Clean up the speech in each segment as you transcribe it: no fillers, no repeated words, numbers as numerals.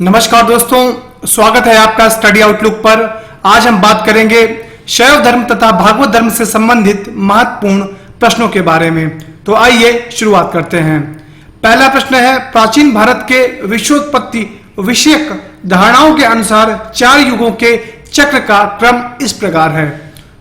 नमस्कार दोस्तों, स्वागत है आपका स्टडी आउटलुक पर। आज हम बात करेंगे शैव धर्म तथा भागवत धर्म से संबंधित महत्वपूर्ण प्रश्नों के बारे में। तो आइए शुरुआत करते हैं। पहला प्रश्न है, प्राचीन भारत के विश्वोत्पत्ति विषयक धारणाओं के अनुसार 4 युगों के चक्र का क्रम इस प्रकार है।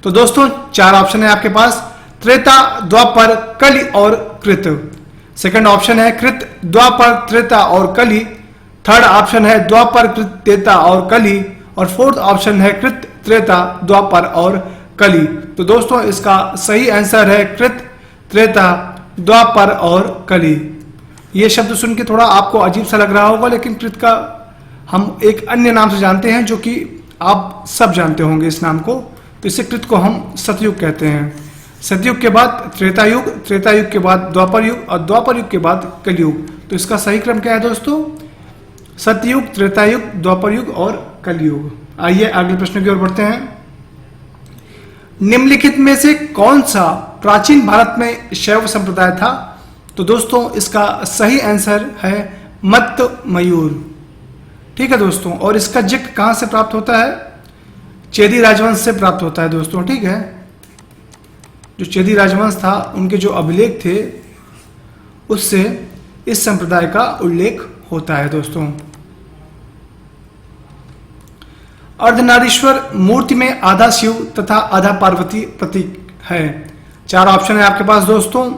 तो दोस्तों 4 ऑप्शन है आपके पास, त्रेता, द्वापर, कलि और कृत। सेकंड ऑप्शन है कृत, द्वापर, त्रेता और कलि। थर्ड ऑप्शन है द्वापर, कृत, त्रेता और कलि। और फोर्थ ऑप्शन है कृत, त्रेता, द्वापर और कलि। तो दोस्तों इसका सही आंसर है कृत, त्रेता, द्वापर और कलि। ये शब्द सुन के थोड़ा आपको अजीब सा लग रहा होगा, लेकिन कृत का हम एक अन्य नाम से जानते हैं जो कि आप सब जानते होंगे इस नाम को। तो इसे कृत को हम सतयुग कहते हैं। सतयुग के बाद त्रेता युग, त्रेता युग के बाद द्वापर युग और द्वापर युग के बाद कलयुग। तो इसका सही क्रम क्या है दोस्तों? सतयुग, त्रेता युग, द्वापर युग और कलयुग। आइए अगले प्रश्न की ओर बढ़ते हैं। निम्नलिखित में से कौन सा प्राचीन भारत में शैव संप्रदाय था? तो दोस्तों इसका सही आंसर है मत्त मयूर। ठीक है दोस्तों, और इसका जिक्र कहां से प्राप्त होता है? चेदी राजवंश से प्राप्त होता है दोस्तों। ठीक है, जो चेदी राजवंश था उनके जो अभिलेख थे उससे इस संप्रदाय का उल्लेख होता है दोस्तों। अर्धनारीश्वर मूर्ति में आधा शिव तथा आधा पार्वती प्रतीक है। 4 ऑप्शन है आपके पास दोस्तों,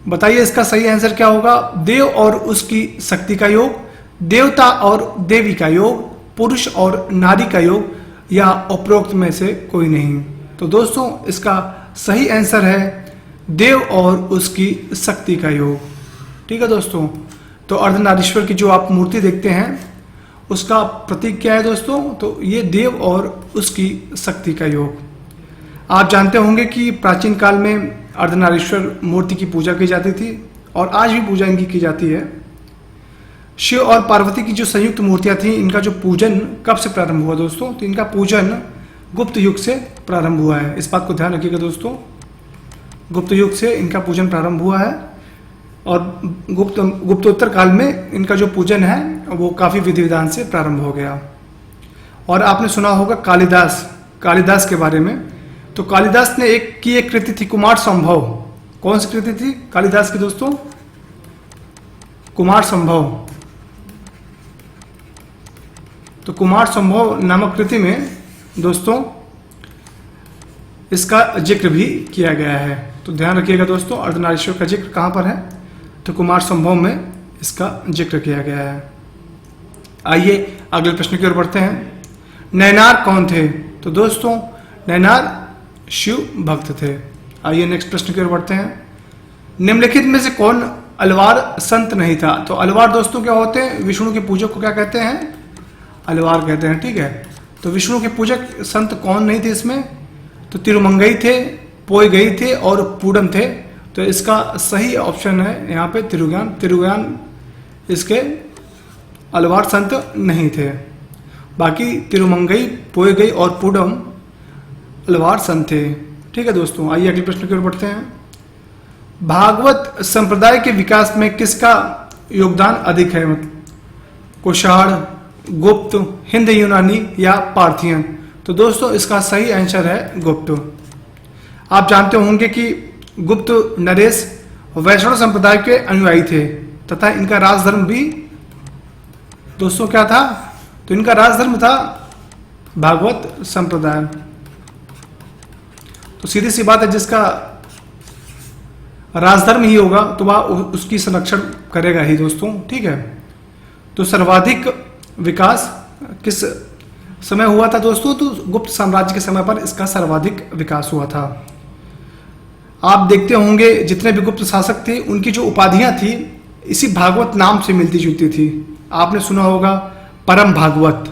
बताइए इसका सही आंसर क्या होगा? देव और उसकी शक्ति का योग, देवता और देवी का योग, पुरुष और नारी का योग, या उपरोक्त में से कोई नहीं। तो दोस्तों इसका सही आंसर है देव और उसकी शक्ति का योग। ठीक है दोस्तों, तो अर्धनारीश्वर की जो आप मूर्ति देखते हैं उसका प्रतीक क्या है दोस्तों? तो ये देव और उसकी शक्ति का योग। आप जानते होंगे कि प्राचीन काल में अर्धनारीश्वर मूर्ति की पूजा की जाती थी और आज भी पूजा इनकी की जाती है। शिव और पार्वती की जो संयुक्त मूर्तियां थी, इनका जो पूजन कब से प्रारंभ हुआ दोस्तों? तो इनका पूजन गुप्त युग से प्रारंभ हुआ है। इस बात को ध्यान रखिएगा दोस्तों, गुप्त युग से इनका पूजन प्रारंभ हुआ है और गुप्तोत्तर काल में इनका जो पूजन है वो काफी विधि विधान से प्रारंभ हो गया। और आपने सुना होगा कालिदास के बारे में। तो कालिदास ने एक कृति थी कुमार संभव। कौन सी कृति थी कालिदास की दोस्तों? कुमार संभव। तो कुमार संभव नामक कृति में दोस्तों इसका जिक्र भी किया गया है। तो ध्यान रखिएगा दोस्तों, अर्धनारीश्वर का जिक्र कहां पर है? तो कुमार संभव में इसका जिक्र किया गया है। आइए अगले प्रश्न की ओर बढ़ते हैं। नैनार कौन थे? तो दोस्तों नैनार शिव भक्त थे। आइए नेक्स्ट प्रश्न की ओर बढ़ते हैं। निम्नलिखित में से कौन अलवार संत नहीं था? तो अलवार दोस्तों क्या होते हैं? विष्णु के पूजक को क्या कहते हैं? अलवार कहते हैं। ठीक है, तो विष्णु के पूजक संत कौन नहीं थे इसमें? तो तिरुमंगई थे, पोयगई थे और पूडम थे। तो इसका सही ऑप्शन है यहाँ पे तिरुज्ञान इसके अलवार संत नहीं थे। बाकी तिरुमंगई, पोयगई और पूडम अलवार संत थे। ठीक है दोस्तों, आइए अगले प्रश्न की ओर बढ़ते हैं। भागवत संप्रदाय के विकास में किसका योगदान अधिक है? कुषाण, गुप्त, हिंद यूनानी या पार्थियन? तो दोस्तों इसका सही आंसर है गुप्त। आप जानते होंगे कि गुप्त नरेश वैष्णव संप्रदाय के अनुयायी थे तथा इनका राजधर्म भी दोस्तों क्या था? तो इनका राजधर्म था भागवत संप्रदाय। तो सीधी सी बात है, जिसका राजधर्म ही होगा तो वह उसकी संरक्षण करेगा ही दोस्तों। ठीक है, तो सर्वाधिक विकास किस समय हुआ था दोस्तों? तो गुप्त साम्राज्य के समय पर इसका सर्वाधिक विकास हुआ था। आप देखते होंगे जितने भी गुप्त शासक थे उनकी जो उपाधियां थी इसी भागवत नाम से मिलती जुलती थी। आपने सुना होगा परम भागवत।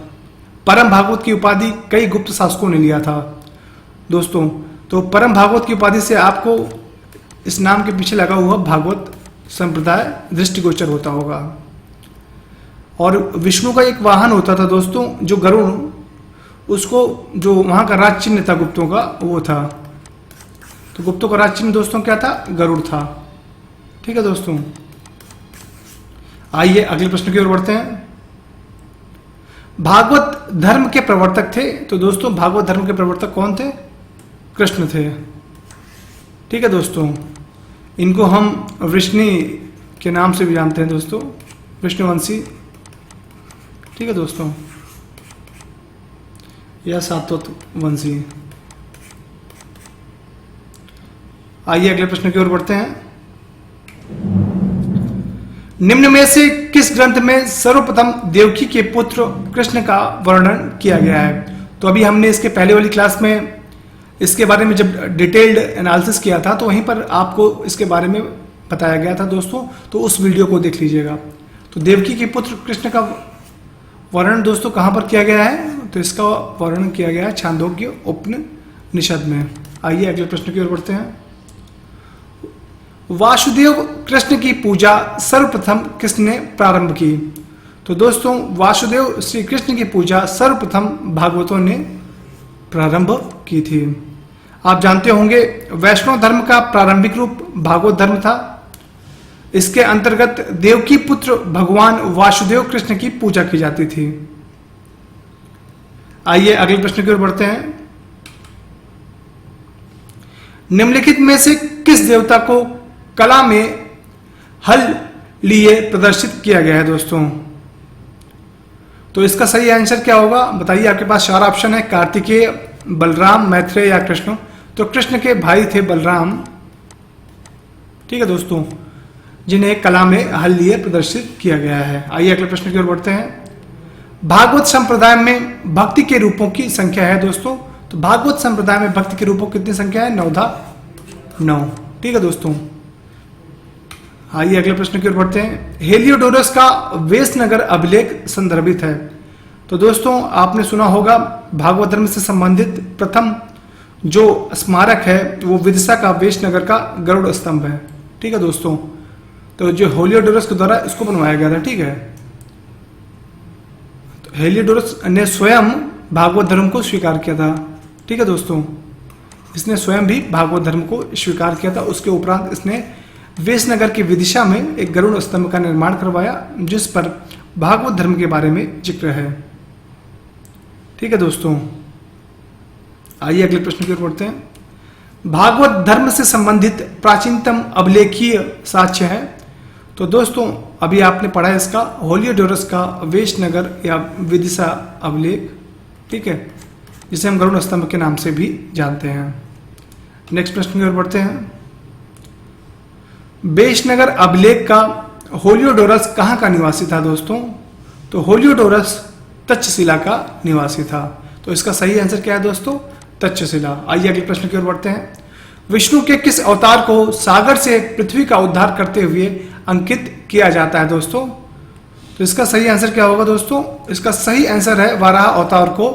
परम भागवत की उपाधि कई गुप्त शासकों ने लिया था दोस्तों। तो परम भागवत की उपाधि से आपको इस नाम के पीछे लगा हुआ भागवत संप्रदाय दृष्टिगोचर होता होगा। और विष्णु का एक वाहन होता था दोस्तों जो गरुड़, उसको जो वहां का राज चिन्ह था गुप्तों का वो था। तो गुप्तों का राज चिन्ह दोस्तों क्या था? गरुड़ था। ठीक है दोस्तों, आइए अगले प्रश्न की ओर बढ़ते हैं। भागवत धर्म के प्रवर्तक थे। तो दोस्तों भागवत धर्म के प्रवर्तक कौन थे? कृष्ण थे। ठीक है दोस्तों, इनको हम वृष्णि के नाम से भी जानते हैं दोस्तों, विष्णुवंशी। ठीक है दोस्तों, या सातवत वंशी। आइए अगले प्रश्न की ओर बढ़ते हैं। निम्न में से किस ग्रंथ में सर्वप्रथम देवकी के पुत्र कृष्ण का वर्णन किया गया है? तो अभी हमने इसके पहले वाली क्लास में इसके बारे में जब डिटेल्ड एनालिसिस किया था तो वहीं पर आपको इसके बारे में बताया गया था दोस्तों, तो उस वीडियो को देख लीजिएगा। तो देवकी के पुत्र कृष्ण का वर्णन दोस्तों कहां पर किया गया है? तो इसका वर्णन किया गया है छांदोग्य उपनिषद में। आइए अगले प्रश्न की ओर बढ़ते हैं। वासुदेव कृष्ण की पूजा सर्वप्रथम किसने प्रारंभ की? तो दोस्तों वासुदेव श्री कृष्ण की पूजा सर्वप्रथम भागवतों ने प्रारंभ की थी। आप जानते होंगे वैष्णव धर्म का प्रारंभिक रूप भागवत धर्म था। इसके अंतर्गत देवकी पुत्र भगवान वासुदेव कृष्ण की पूजा की जाती थी। आइए अगले प्रश्न की ओर बढ़ते हैं। निम्नलिखित में से किस देवता को कला में हल लिए प्रदर्शित किया गया है दोस्तों? तो इसका सही आंसर क्या होगा बताइए। आपके पास 4 ऑप्शन है, कार्तिकेय, बलराम, मैत्रेय या कृष्ण। तो कृष्ण के भाई थे बलराम। ठीक है दोस्तों, जिन्हें कला में हल लिए प्रदर्शित किया गया है। आइए अगले प्रश्न की ओर बढ़ते हैं। भागवत संप्रदाय में भक्ति के रूपों की संख्या है दोस्तों। तो भागवत संप्रदाय में भक्ति के रूपों की कितनी संख्या है? 9। ठीक है दोस्तों, आइए अगले प्रश्न की ओर बढ़ते हैं। हेलियोडोरस का वेशनगर अभिलेख संदर्भित है। तो दोस्तों आपने सुना होगा भागवत धर्म से संबंधित प्रथम जो स्मारक है वो विदिशा का वेशनगर का गरुड़ स्तंभ है। ठीक है दोस्तों, तो जो हेलियोडोरस के द्वारा इसको बनवाया गया था। ठीक है, तो हेलियोडोरस ने स्वयं भागवत धर्म को स्वीकार किया था। ठीक है दोस्तों, इसने स्वयं भी भागवत धर्म को स्वीकार किया था। उसके उपरांत इसने वेशनगर की विदिशा में एक गरुड़ स्तंभ का निर्माण करवाया जिस पर भागवत धर्म के बारे में जिक्र है। ठीक है दोस्तों, आइए अगले प्रश्न की ओर बढ़ते हैं। भागवत धर्म से संबंधित प्राचीनतम अभिलेखीय साक्ष्य है। तो दोस्तों अभी आपने पढ़ा है इसका हेलियोडोरस का वेशनगर या विदिशा अभिलेख। ठीक है, जिसे हम गरुड़ स्तंभ के नाम से भी जानते हैं। नेक्स्ट प्रश्न की ओर बढ़ते हैं। वेशनगर अभिलेख का हेलियोडोरस कहाँ का निवासी था दोस्तों? तो हेलियोडोरस तक्षशिला का निवासी था। तो इसका सही आंसर क्या है दोस्तों? तक्षशिला। आइए अगले प्रश्न की ओर बढ़ते हैं। विष्णु के किस अवतार को सागर से पृथ्वी का उद्धार करते हुए अंकित किया जाता है दोस्तों? तो इसका सही आंसर क्या होगा दोस्तों? इसका सही आंसर है वराह अवतार को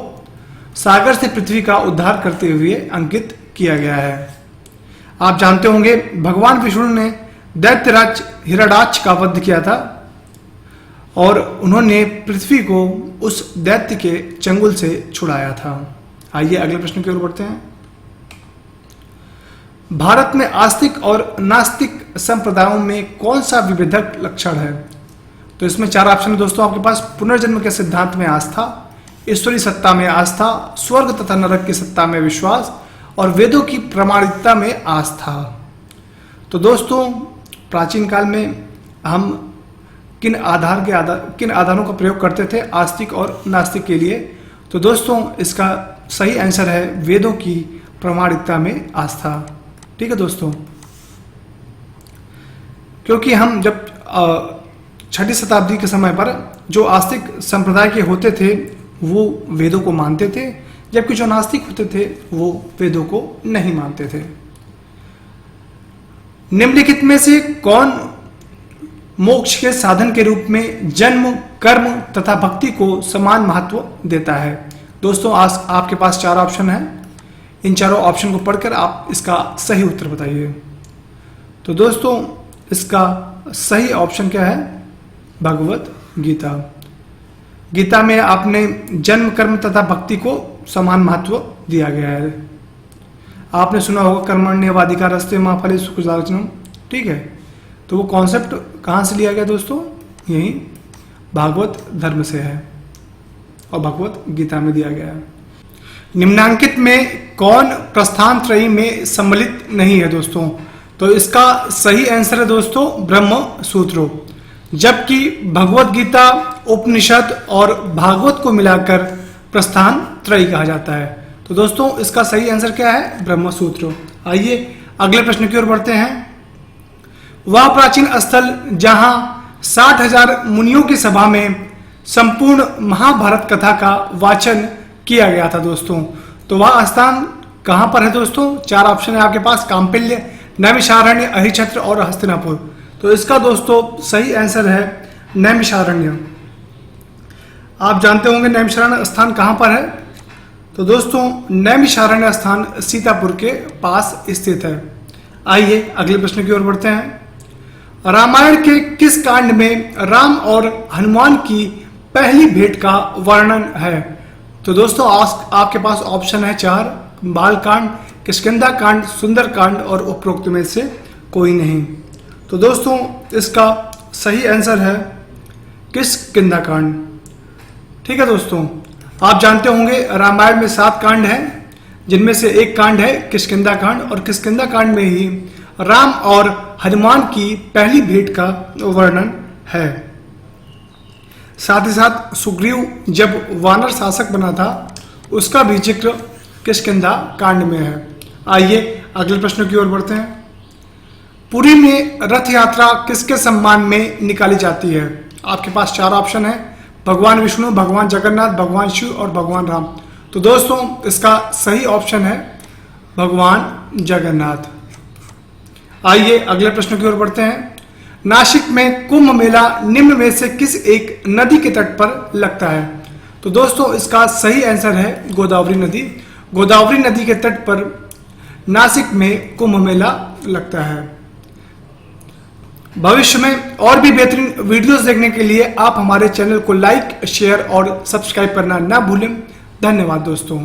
सागर से पृथ्वी का उद्धार करते हुए अंकित किया गया है। आप जानते होंगे भगवान विष्णु ने दैत्यराज हिरण्याक्ष का वध किया था और उन्होंने पृथ्वी को उस दैत्य के चंगुल से छुड़ाया था। आइए अगले प्रश्न की ओर बढ़ते हैं। भारत में आस्तिक और नास्तिक संप्रदायों में कौन सा विभेदक लक्षण है? तो इसमें 4 ऑप्शन है दोस्तों आपके पास। पुनर्जन्म के सिद्धांत में आस्था, ईश्वरी सत्ता में आस्था, स्वर्ग तथा नरक की सत्ता में विश्वास और वेदों की प्रामाणिकता में आस्था। तो दोस्तों प्राचीन काल में हम किन आधारों का प्रयोग करते थे आस्तिक और नास्तिक के लिए? तो दोस्तों इसका सही आंसर है वेदों की प्रामाणिकता में आस्था। ठीक है दोस्तों, क्योंकि हम जब 6वीं शताब्दी के समय पर जो आस्तिक संप्रदाय के होते थे वो वेदों को मानते थे, जबकि जो नास्तिक होते थे वो वेदों को नहीं मानते थे। निम्नलिखित में से कौन मोक्ष के साधन के रूप में जन्म, कर्म तथा भक्ति को समान महत्व देता है? दोस्तों आज आपके पास 4 ऑप्शन है। इन चारों ऑप्शन को पढ़कर आप इसका सही उत्तर बताइए। तो दोस्तों इसका सही ऑप्शन क्या है? भगवत गीता। गीता में आपने जन्म, कर्म तथा भक्ति को समान महत्व दिया गया है। आपने सुना होगा कर्मण्येवाधिकारस्ते मा फलेषु कदाचन। ठीक है, तो वो कॉन्सेप्ट कहाँ से लिया गया दोस्तों? यही भागवत धर्म से है। और भगवत गीता में दिया गया है। निम्नांकित में कौन प्रस्थान त्रयी में सम्मिलित नहीं है दोस्तों? तो इसका सही आंसर है दोस्तों ब्रह्म सूत्र, जबकि भगवत गीता, उपनिषद और भागवत को मिलाकर प्रस्थान त्रयी कहा जाता है। तो दोस्तों इसका सही आंसर क्या है? ब्रह्म सूत्र। आइए अगले प्रश्न की ओर बढ़ते हैं। वह प्राचीन स्थल जहां 60,000 मुनियों की सभा में संपूर्ण महाभारत कथा का वाचन किया गया था दोस्तों, तो वह स्थान कहां पर है दोस्तों? 4 ऑप्शन है आपके पास, काम्पिल्य, नैमिषारण्य, अहिछत्र और हस्तिनापुर। तो इसका दोस्तों सही आंसर है नैमिषारण्य। आप जानते होंगे नैमिषारण्य स्थान कहां पर है? तो दोस्तों नैमिषारण्य स्थान सीतापुर के पास स्थित है। आइए अगले प्रश्न की ओर बढ़ते हैं। रामायण के किस कांड में राम और हनुमान की पहली भेंट का वर्णन है? तो दोस्तों आपके पास ऑप्शन है 4, बाल कांड, किष्किंधा कांड, सुंदर कांड और उपरोक्त में से कोई नहीं। तो दोस्तों इसका सही आंसर है किष्किंधा कांड। ठीक है दोस्तों, आप जानते होंगे रामायण में 7 कांड हैं, जिनमें से एक कांड है किष्किंधा कांड, और किष्किंधा कांड में ही राम और हनुमान की पहली भेंट का वर्णन है। साथ ही साथ सुग्रीव जब वानर शासक बना था उसका भी जिक्र किष्किंधा कांड में है। आइए अगले प्रश्न की ओर बढ़ते हैं। पुरी में रथ यात्रा किसके सम्मान में निकाली जाती है? आपके पास 4 ऑप्शन है, भगवान विष्णु, भगवान जगन्नाथ, भगवान शिव और भगवान राम। तो दोस्तों इसका सही ऑप्शन है भगवान जगन्नाथ। आइए अगले प्रश्न की ओर बढ़ते हैं। नासिक में कुंभ मेला निम्न में से किस एक नदी के तट पर लगता है? तो दोस्तों इसका सही आंसर है गोदावरी नदी। गोदावरी नदी के तट पर नासिक में कुंभ मेला लगता है। भविष्य में और भी बेहतरीन वीडियोस देखने के लिए आप हमारे चैनल को लाइक, शेयर और सब्सक्राइब करना ना भूलें। धन्यवाद दोस्तों।